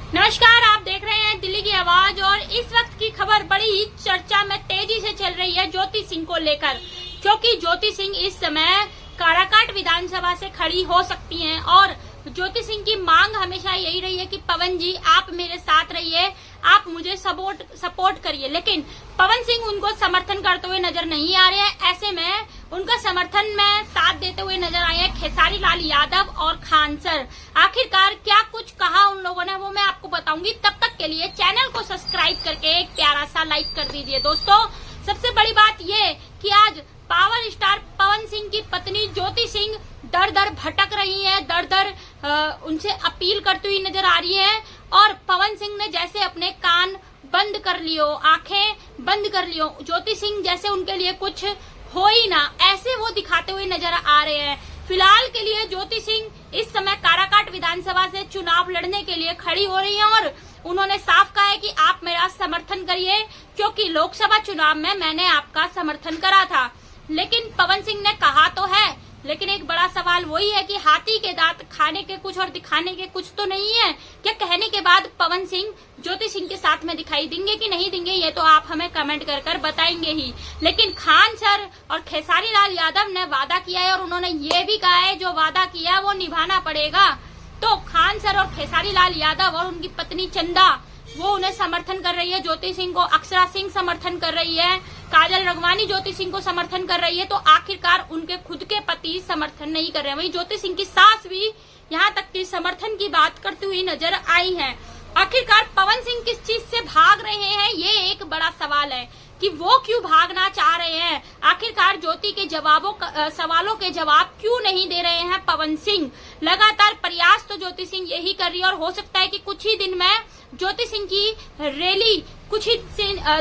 नमस्कार, आप देख रहे हैं दिल्ली की आवाज और इस वक्त की खबर बड़ी ही चर्चा में तेजी से चल रही है ज्योति सिंह को लेकर, क्योंकि ज्योति सिंह इस समय काराकाट विधानसभा से खड़ी हो सकती हैं और ज्योति सिंह की मांग हमेशा यही रही है कि पवन जी आप मेरे साथ रहिए, आप मुझे सपोर्ट करिए। लेकिन पवन सिंह उनको समर्थन करते हुए नजर नहीं आ रहे हैं। ऐसे में उनका समर्थन में साथ देते हुए नजर आए हैं खेसारी लाल यादव और खान सर। आखिरकार क्या कुछ कहा उन लोगों ने वो मैं आपको बताऊंगी। तब तक के लिए चैनल को सब्सक्राइब करके एक प्यारा सा लाइक कर दीजिए। दोस्तों, सबसे बड़ी बात ये कि आज पावर स्टार पवन सिंह की पत्नी ज्योति सिंह दर दर भटक रही है, दर दर उनसे अपील करती हुई नजर आ रही है और पवन सिंह ने जैसे अपने कान बंद कर लियो, आंखें बंद कर लियो, ज्योति सिंह जैसे उनके लिए कुछ हो ही ना, ऐसे वो दिखाते हुए नजर आ रहे हैं। फिलहाल के लिए ज्योति सिंह इस समय काराकाट विधानसभा से चुनाव लड़ने के लिए खड़ी हो रही है और उन्होंने साफ कहा है कि आप मेरा समर्थन करिए, क्योंकि लोकसभा चुनाव में मैंने आपका समर्थन करा था। लेकिन पवन सिंह ने कहा तो है, लेकिन एक बड़ा सवाल वही है कि हाथी के दांत खाने के कुछ और दिखाने के कुछ तो नहीं है। क्या कहने के बाद पवन सिंह ज्योति सिंह के साथ में दिखाई देंगे कि नहीं देंगे, ये तो आप हमें कमेंट कर बताएंगे ही। लेकिन खान सर और खेसारी लाल यादव ने वादा किया है और उन्होंने ये भी कहा है जो वादा किया वो निभाना पड़ेगा। तो खान सर और खेसारी लाल यादव और उनकी पत्नी चंदा वो उन्हें समर्थन कर रही है, ज्योति सिंह को अक्षरा सिंह समर्थन कर रही है, काजल रघवानी ज्योति सिंह को समर्थन कर रही है। तो आखिरकार उनके खुद के पति समर्थन नहीं कर रहे हैं। वहीं ज्योति सिंह की सास भी यहाँ तक कि समर्थन की बात करती हुई नजर आई है। आखिरकार पवन सिंह किस चीज से भाग रहे हैं, ये एक बड़ा सवाल है कि वो क्यों भागना चाह रहे हैं। आखिरकार ज्योति के सवालों के जवाब क्यों नहीं दे रहे हैं पवन सिंह। लगातार प्रयास तो ज्योति सिंह यही कर रही है और हो सकता है कि कुछ ही दिन में ज्योति सिंह की रैली कुछ ही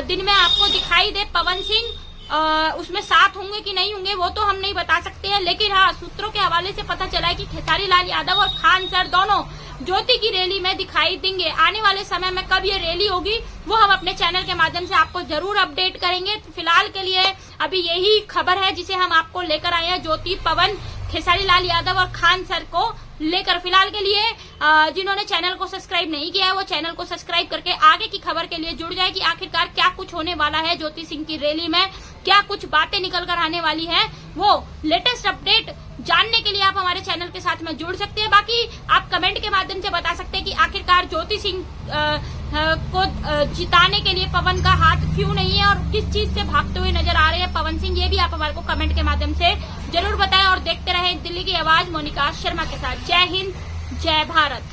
दिन में आपको दिखाई दे। पवन सिंह उसमें साथ होंगे कि नहीं होंगे वो तो हम नहीं बता सकते हैं, लेकिन हाँ, सूत्रों के हवाले से पता चला है कि खेसारी लाल यादव और खान सर दोनों ज्योति की रैली में दिखाई देंगे। आने वाले समय में कब ये रैली होगी वो हम अपने चैनल के माध्यम से आपको जरूर अपडेट करेंगे। फिलहाल के लिए अभी यही खबर है जिसे हम आपको लेकर आए हैं, ज्योति, पवन, खेसारी लाल यादव और खान सर को लेकर। फिलहाल के लिए जिन्होंने चैनल को सब्सक्राइब नहीं किया है वो चैनल को सब्सक्राइब करके आगे की खबर के लिए जुड़ जाए कि आखिरकार क्या कुछ होने वाला है ज्योति सिंह की रैली में, क्या कुछ बातें निकल कर आने वाली हैं। वो लेटेस्ट अपडेट जानने के लिए आप हमारे चैनल के साथ में जुड़ सकते हैं। बाकी आप कमेंट के माध्यम से बता सकते हैं कि आखिरकार ज्योति सिंह को जिताने के लिए पवन का हाथ क्यों नहीं है और किस चीज से भागते हुए नजर आ रहे हैं पवन सिंह। ये भी आप हमारे को कमेंट के माध्यम से जरूर बताएं और देखते रहें दिल्ली की आवाज मोनिका शर्मा के साथ। जय हिंद, जय भारत।